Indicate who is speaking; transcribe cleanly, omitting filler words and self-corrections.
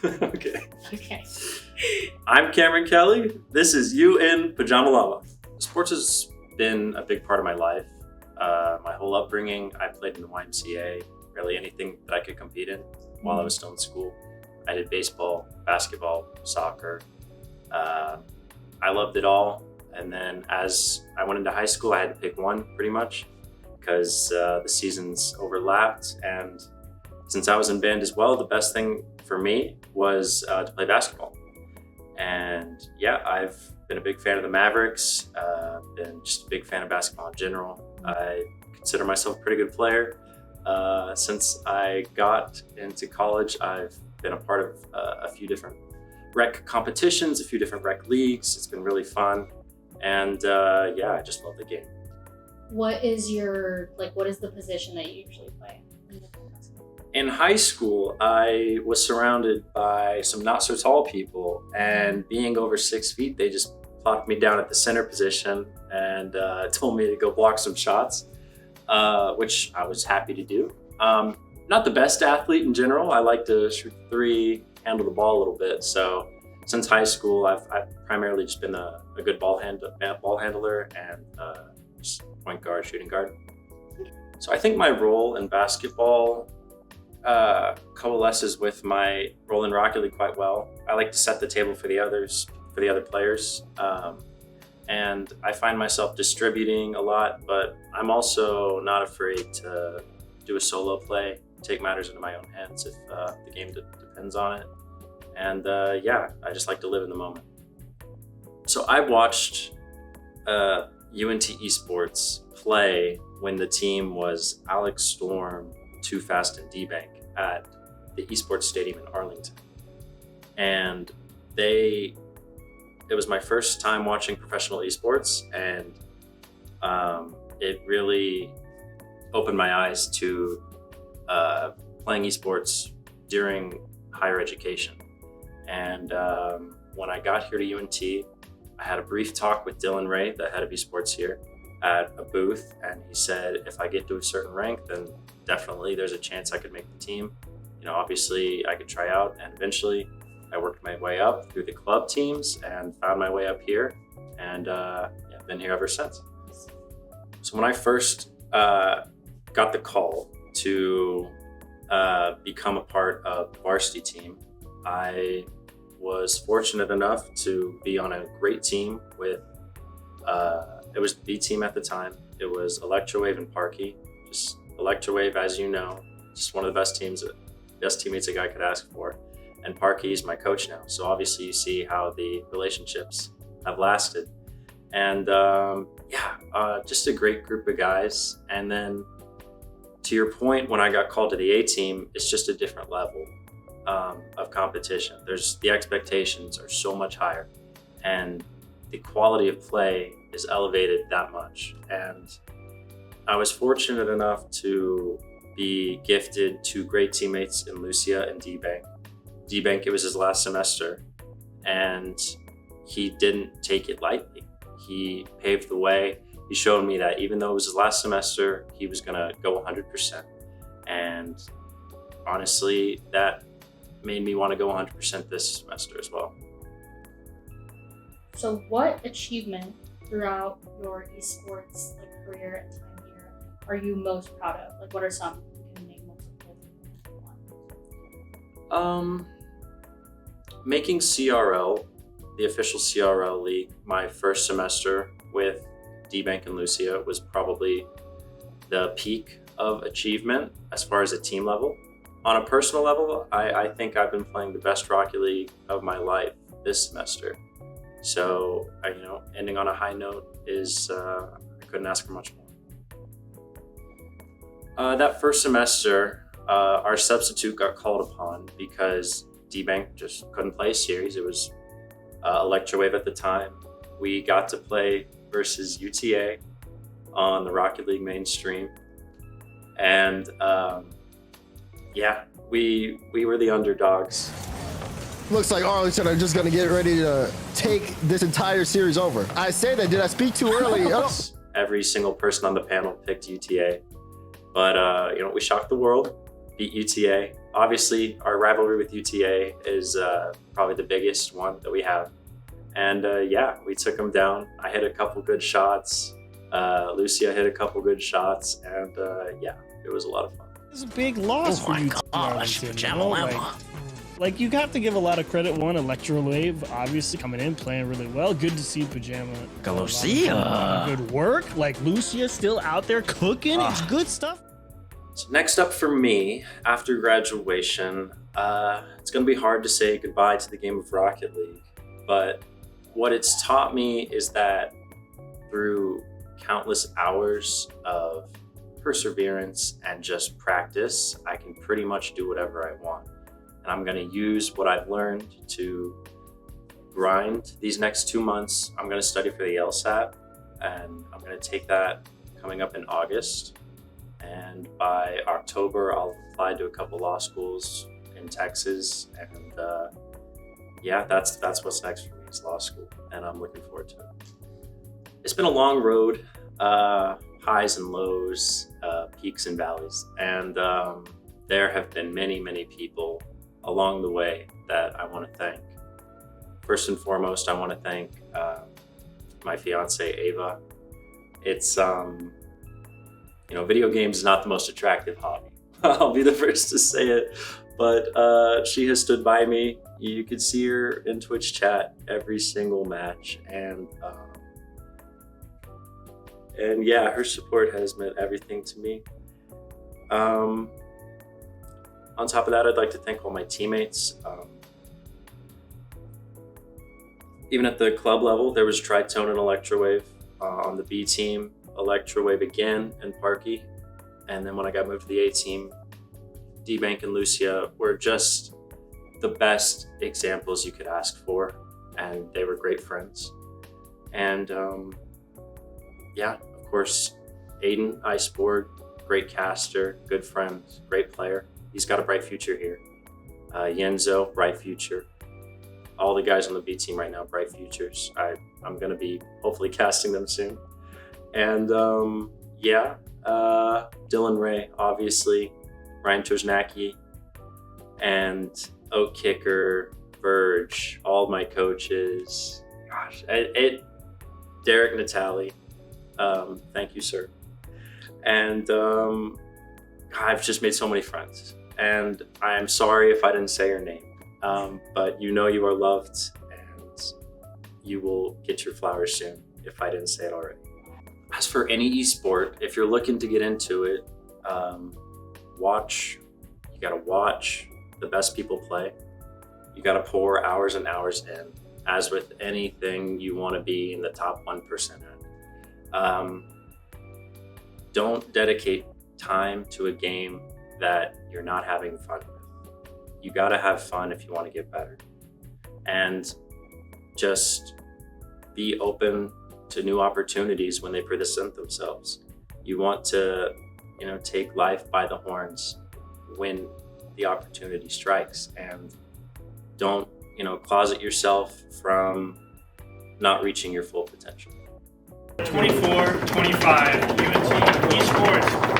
Speaker 1: Okay.
Speaker 2: Okay.
Speaker 1: I'm Cameron Kelly. This is you in PajamaLlama. Sports has been a big part of my life. My whole upbringing, I played in the YMCA, really anything that I could compete in while I was still in school. I did baseball, basketball, soccer. I loved it all. And then as I went into high school, I had to pick one pretty much because the seasons overlapped. And since I was in band as well, the best thing for me was to play basketball. And yeah, I've been a big fan of the Mavericks, been just a big fan of basketball in general. I consider myself a pretty good player. Since I got into college, I've been a part of a few different rec competitions, a few different rec leagues. It's been really fun. And yeah, I just love the game.
Speaker 2: What is the position that you usually play?
Speaker 1: In high school, I was surrounded by some not so tall people, and being over 6 feet, they just plopped me down at the center position and told me to go block some shots, which I was happy to do. Not the best athlete in general. I like to shoot three, handle the ball a little bit. So since high school, I've primarily just been a good ball handler and just point guard, shooting guard. So I think my role in basketball coalesces with my role in Rocket League quite well. I like to set the table for the other players. And I find myself distributing a lot, but I'm also not afraid to do a solo play, take matters into my own hands if the game depends on it. And yeah, I just like to live in the moment. So I watched UNT Esports play when the team was Alex Storm, Too Fast, and D-Bank at the Esports Stadium in Arlington. And it was my first time watching professional esports, and it really opened my eyes to playing esports during higher education. And when I got here to UNT, I had a brief talk with Dylan Ray, the head of esports here, at a booth, and he said if I get to a certain rank, then definitely there's a chance I could make the team. You know, obviously I could try out, and eventually I worked my way up through the club teams and found my way up here, and yeah, been here ever since. So when I first got the call to become a part of the varsity team, I was fortunate enough to be on a great team with it was the B team at the time. It was Electrowave and Parky. Just Electrowave, as you know, just one of the best teammates a guy could ask for. And Parky is my coach now. So obviously you see how the relationships have lasted. And yeah, just a great group of guys. And then to your point, when I got called to the A team, it's just a different level of competition. The expectations are so much higher, and the quality of play is elevated that much. And I was fortunate enough to be gifted two great teammates in Lucia and D-Bank. D-Bank, it was his last semester, and he didn't take it lightly. He paved the way. He showed me that even though it was his last semester, he was gonna go 100%. And honestly, that made me want to go 100% this semester as well.
Speaker 2: So what achievement throughout your esports career and time here are you most proud of? What are some you can name multiple?
Speaker 1: Making CRL, the official CRL league, my first semester with D-Bank and Lucia was probably the peak of achievement as far as a team level. On a personal level, I think I've been playing the best Rocket League of my life this semester. So, ending on a high note is, I couldn't ask for much more. That first semester, our substitute got called upon because D-Bank just couldn't play a series. It was Electrowave at the time. We got to play versus UTA on the Rocket League mainstream. And yeah, we were the underdogs.
Speaker 3: Looks like Arlington are just going to get ready to take this entire series over. I say that, did I speak too early?
Speaker 1: Every single person on the panel picked UTA. But, we shocked the world, beat UTA, obviously, our rivalry with UTA is probably the biggest one that we have. And yeah, we took them down. I hit a couple good shots. Lucia hit a couple good shots. And yeah, it was a lot of fun.
Speaker 4: It's a big loss for you, Arlington. Like, you have to give a lot of credit. One, Electrowave, obviously coming in, playing really well. Good to see PajamaLlama. Good work. Like, Lucia still out there cooking. It's good stuff.
Speaker 1: So next up for me, after graduation, it's going to be hard to say goodbye to the game of Rocket League. But what it's taught me is that through countless hours of perseverance and just practice, I can pretty much do whatever I want. And I'm going to use what I've learned to grind these next 2 months. I'm going to study for the LSAT, and I'm going to take that coming up in August. And by October, I'll apply to a couple law schools in Texas. And yeah, that's what's next for me is law school, and I'm looking forward to it. It's been a long road, highs and lows, peaks and valleys. And there have been many, many people along the way that I want to thank. First and foremost, I want to thank my fiance, Ava. It's, you know, video games is not the most attractive hobby. I'll be the first to say it, but she has stood by me. You could see her in Twitch chat every single match, and yeah, her support has meant everything to me. On top of that, I'd like to thank all my teammates. Even at the club level, there was Tritone and Electrowave. On the B team, Electrowave again and Parky. And then when I got moved to the A team, D-Bank and Lucia were just the best examples you could ask for. And they were great friends. And yeah, of course, Aiden, Iceboard, great caster, good friend, great player. He's got a bright future here. Yenzo, bright future. All the guys on the B team right now, bright futures. I'm gonna be hopefully casting them soon. And yeah, Dylan Ray, obviously, Ryan Toznacki, and Oak Kicker, Verge, all my coaches. Gosh, Derek Natali, thank you, sir. And I've just made so many friends. And I am sorry if I didn't say your name, but you know you are loved, and you will get your flowers soon if I didn't say it already. As for any esport, if you're looking to get into it, you gotta watch the best people play. You gotta pour hours and hours in. As with anything, you wanna be in the top 1% in. Don't dedicate time to a game that you're not having fun with. You gotta have fun if you want to get better. And just be open to new opportunities when they present themselves. You want to, you know, take life by the horns when the opportunity strikes, and don't, you know, closet yourself from not reaching your full potential.
Speaker 5: 24-25 UNT Esports